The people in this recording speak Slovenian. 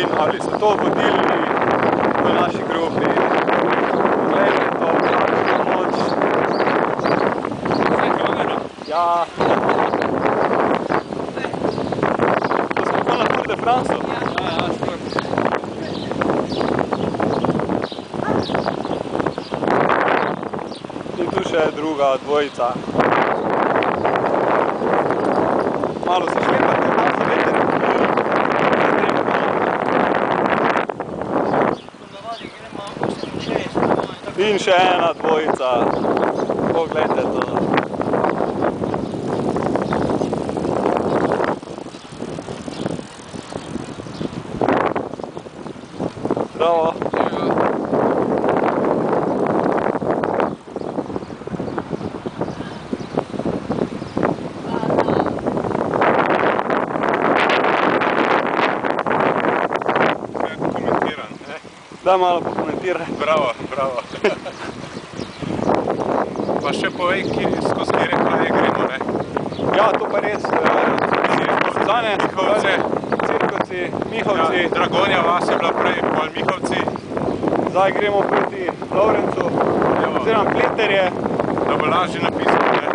in ali so to vodilni v naši grupi. Poglejte to, kakšna moč. Vse kamera? Ja. To smo tako na Tour de France. Ja, skoro. In tu še druga dvojica. Malo se šlepate, malo se veter. In še ena dvojica. Poglejte to. Bravo. Daj malo pokomentiraj. Bravo, bravo. Pa še povej, skozi kere kraje gremo, ne? Ja, to pa res. Sane, Mihovce. Cirkovci, Mihovci. Ja, Dragonja vas je bila prej, pol Mihovci. Zdaj gremo proti Lovrencu, oziroma Pleterje. Da bo lažje napisati, ne?